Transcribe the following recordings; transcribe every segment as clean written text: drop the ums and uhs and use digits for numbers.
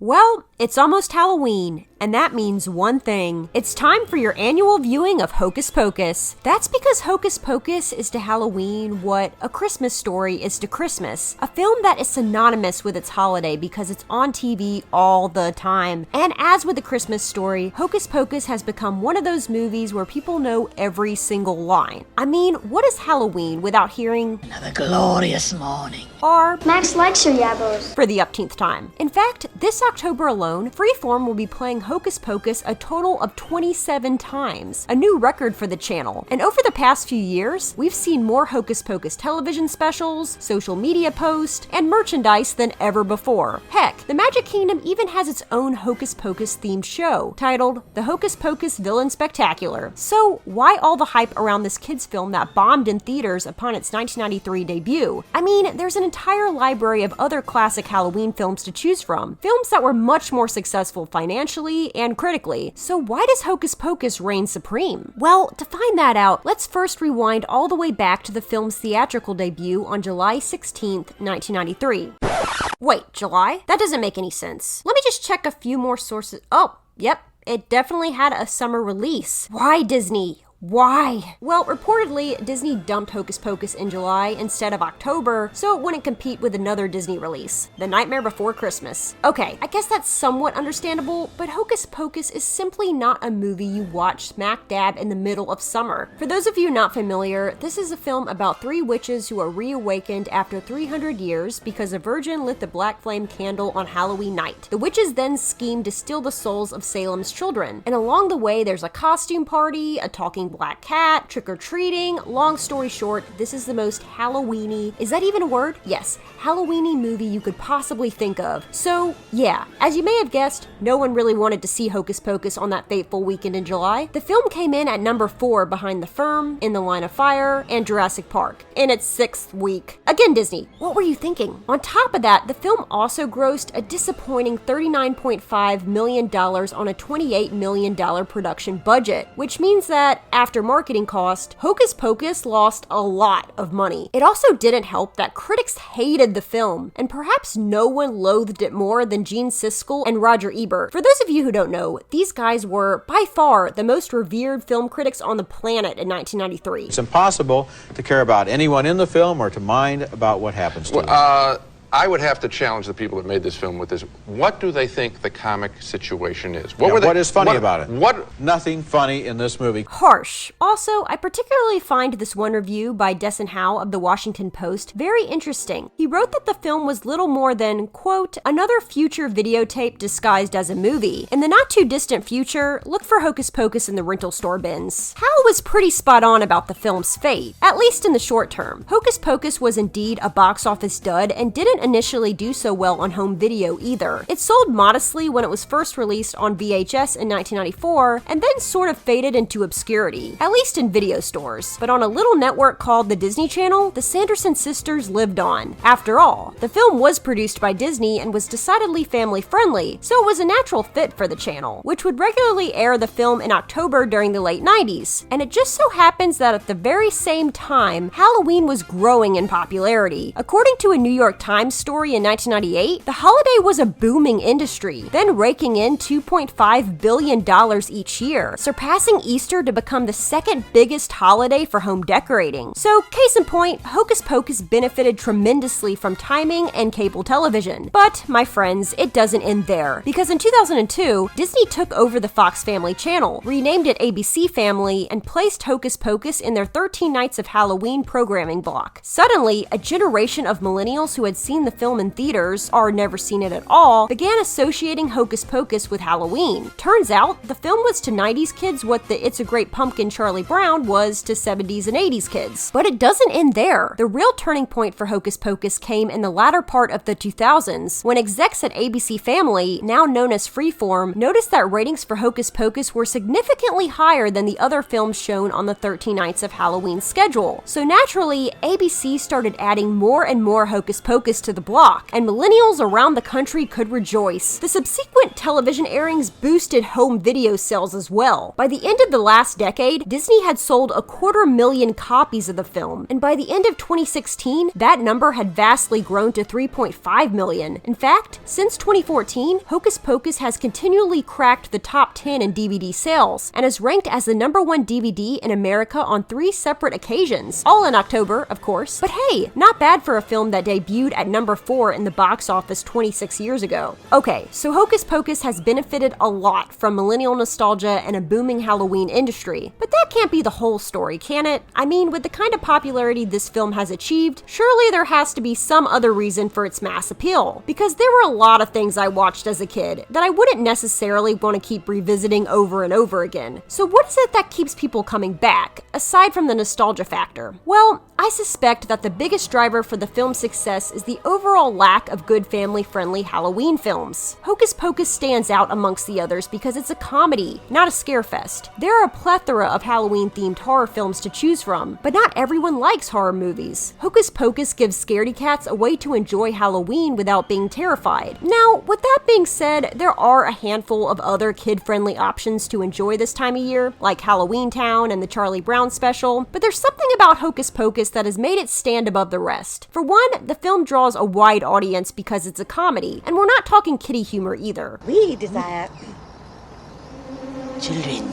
Well, it's almost Halloween, and that means one thing. It's time for your annual viewing of Hocus Pocus. That's because Hocus Pocus is to Halloween what A Christmas Story is to Christmas, a film that is synonymous with its holiday because it's on TV all the time. And as with A Christmas Story, Hocus Pocus has become one of those movies where people know every single line. I mean, what is Halloween without hearing "Another glorious morning" or Max likes your yabbos for the upteenth time? In fact, this October alone, Freeform will be playing Hocus Pocus a total of 27 times, a new record for the channel. And over the past few years, we've seen more Hocus Pocus television specials, social media posts, and merchandise than ever before. Heck, the Magic Kingdom even has its own Hocus Pocus themed show, titled The Hocus Pocus Villain Spectacular. So why all the hype around this kids film that bombed in theaters upon its 1993 debut? I mean, there's an entire library of other classic Halloween films to choose from, films that were much more successful financially and critically. So why does Hocus Pocus reign supreme? Well, to find that out, let's first rewind all the way back to the film's theatrical debut on July 16th, 1993. Wait, July? That doesn't make any sense. Let me just check a few more sources. Oh, yep, it definitely had a summer release. Why, Disney? Why? Well, reportedly, Disney dumped Hocus Pocus in July instead of October, so it wouldn't compete with another Disney release, The Nightmare Before Christmas. Okay, I guess that's somewhat understandable, but Hocus Pocus is simply not a movie you watch smack dab in the middle of summer. For those of you not familiar, this is a film about three witches who are reawakened after 300 years because a virgin lit the black flame candle on Halloween night. The witches then scheme to steal the souls of Salem's children, and along the way there's a costume party, a talking black cat, trick-or-treating. Long story short, this is the most Halloween-y, is that even a word? Yes, Halloween-y movie you could possibly think of. So yeah, as you may have guessed, no one really wanted to see Hocus Pocus on that fateful weekend in July. The film came in at number 4 behind The Firm, In the Line of Fire, and Jurassic Park, in its 6th week. Again, Disney, what were you thinking? On top of that, the film also grossed a disappointing $39.5 million on a $28 million production budget, which means that after marketing cost, Hocus Pocus lost a lot of money. It also didn't help that critics hated the film, and perhaps no one loathed it more than Gene Siskel and Roger Ebert. For those of you who don't know, these guys were, by far, the most revered film critics on the planet in 1993. It's impossible to care about anyone in the film or to mind about what happens to them. I would have to challenge the people that made this film with this. What do they think the comic situation is? What is funny about it? Nothing funny in this movie. Harsh. Also, I particularly find this one review by Desson Howe of the Washington Post very interesting. He wrote that the film was little more than, quote, another future videotape disguised as a movie. In the not too distant future, look for Hocus Pocus in the rental store bins. Howe was pretty spot on about the film's fate, at least in the short term. Hocus Pocus was indeed a box office dud and didn't initially do so well on home video either. It sold modestly when it was first released on VHS in 1994, and then sort of faded into obscurity, at least in video stores. But on a little network called the Disney Channel, the Sanderson Sisters lived on. After all, the film was produced by Disney and was decidedly family-friendly, so it was a natural fit for the channel, which would regularly air the film in October during the late 90s. And it just so happens that at the very same time, Halloween was growing in popularity. According to a New York Times story in 1998, the holiday was a booming industry, then raking in $2.5 billion each year, surpassing Easter to become the second biggest holiday for home decorating. So, case in point, Hocus Pocus benefited tremendously from timing and cable television. But, my friends, it doesn't end there, because in 2002, Disney took over the Fox Family Channel, renamed it ABC Family, and placed Hocus Pocus in their 13 Nights of Halloween programming block. Suddenly, a generation of millennials who had seen the film in theaters, or never seen it at all, began associating Hocus Pocus with Halloween. Turns out, the film was to 90s kids what the It's a Great Pumpkin Charlie Brown was to 70s and 80s kids. But it doesn't end there. The real turning point for Hocus Pocus came in the latter part of the 2000s, when execs at ABC Family, now known as Freeform, noticed that ratings for Hocus Pocus were significantly higher than the other films shown on the 13 Nights of Halloween schedule. So naturally, ABC started adding more and more Hocus Pocus to to the block, and millennials around the country could rejoice. The subsequent television airings boosted home video sales as well. By the end of the last decade, Disney had sold 250,000 copies of the film, and by the end of 2016, that number had vastly grown to 3.5 million. In fact, since 2014, Hocus Pocus has continually cracked the top 10 in DVD sales, and is ranked as the #1 DVD in America on 3 separate occasions, all in October, of course. But hey, not bad for a film that debuted at number 4 in the box office 26 years ago. Okay, so Hocus Pocus has benefited a lot from millennial nostalgia and a booming Halloween industry, but that can't be the whole story, can it? I mean, with the kind of popularity this film has achieved, surely there has to be some other reason for its mass appeal, because there were a lot of things I watched as a kid that I wouldn't necessarily want to keep revisiting over and over again. So what is it that keeps people coming back, aside from the nostalgia factor? Well, I suspect that the biggest driver for the film's success is the overall lack of good family-friendly Halloween films. Hocus Pocus stands out amongst the others because it's a comedy, not a scarefest. There are a plethora of Halloween-themed horror films to choose from, but not everyone likes horror movies. Hocus Pocus gives scaredy cats a way to enjoy Halloween without being terrified. Now, with that being said, there are a handful of other kid-friendly options to enjoy this time of year, like Halloween Town and the Charlie Brown special, but there's something about Hocus Pocus that has made it stand above the rest. For one, the film draws a wide audience because it's a comedy, and we're not talking kiddie humor either. We desire children.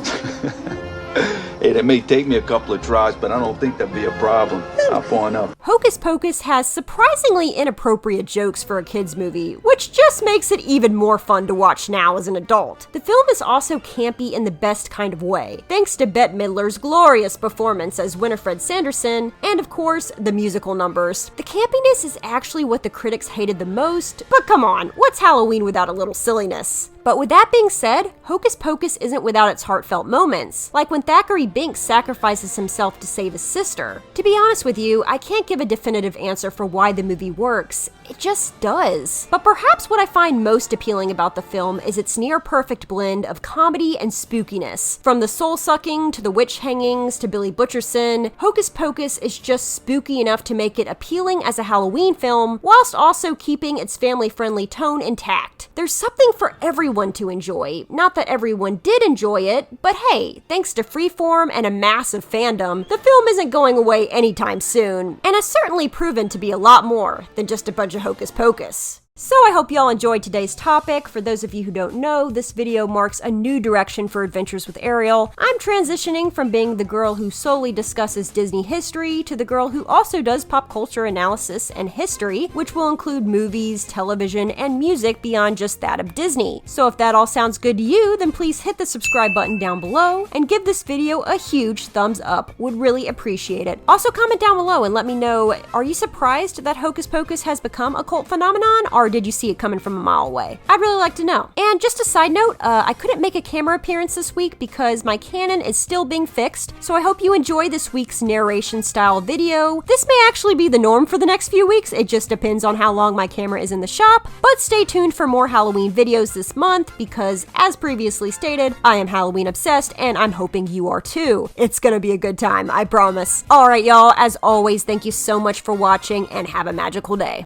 Hey, that may take me a couple of tries, but I don't think that'd be a problem. I'll point up. Hocus Pocus has surprisingly inappropriate jokes for a kids movie, which just makes it even more fun to watch now as an adult. The film is also campy in the best kind of way, thanks to Bette Midler's glorious performance as Winifred Sanderson, and of course, the musical numbers. The campiness is actually what the critics hated the most, but come on, what's Halloween without a little silliness? But with that being said, Hocus Pocus isn't without its heartfelt moments, like when Thackeray Binx sacrifices himself to save his sister. To be honest with you, I can't give a definitive answer for why the movie works. It just does. But perhaps what I find most appealing about the film is its near-perfect blend of comedy and spookiness. From the soul-sucking to the witch hangings to Billy Butcherson, Hocus Pocus is just spooky enough to make it appealing as a Halloween film, whilst also keeping its family-friendly tone intact. There's something for everyone to enjoy. Not that everyone did enjoy it, but hey, thanks to Freeform and a massive fandom, the film isn't going away anytime soon, and has certainly proven to be a lot more than just a bunch of Hocus Pocus. So I hope y'all enjoyed today's topic. For those of you who don't know, this video marks a new direction for Adventures with Ariel. I'm transitioning from being the girl who solely discusses Disney history to the girl who also does pop culture analysis and history, which will include movies, television, and music beyond just that of Disney. So if that all sounds good to you, then please hit the subscribe button down below and give this video a huge thumbs up. Would really appreciate it. Also comment down below and let me know, are you surprised that Hocus Pocus has become a cult phenomenon, or did you see it coming from a mile away? I'd really like to know. And just a side note, I couldn't make a camera appearance this week because my Canon is still being fixed, so I hope you enjoy this week's narration style video. This may actually be the norm for the next few weeks, it just depends on how long my camera is in the shop, but stay tuned for more Halloween videos this month because, as previously stated, I am Halloween obsessed and I'm hoping you are too. It's gonna be a good time, I promise. Alright y'all, as always, thank you so much for watching and have a magical day.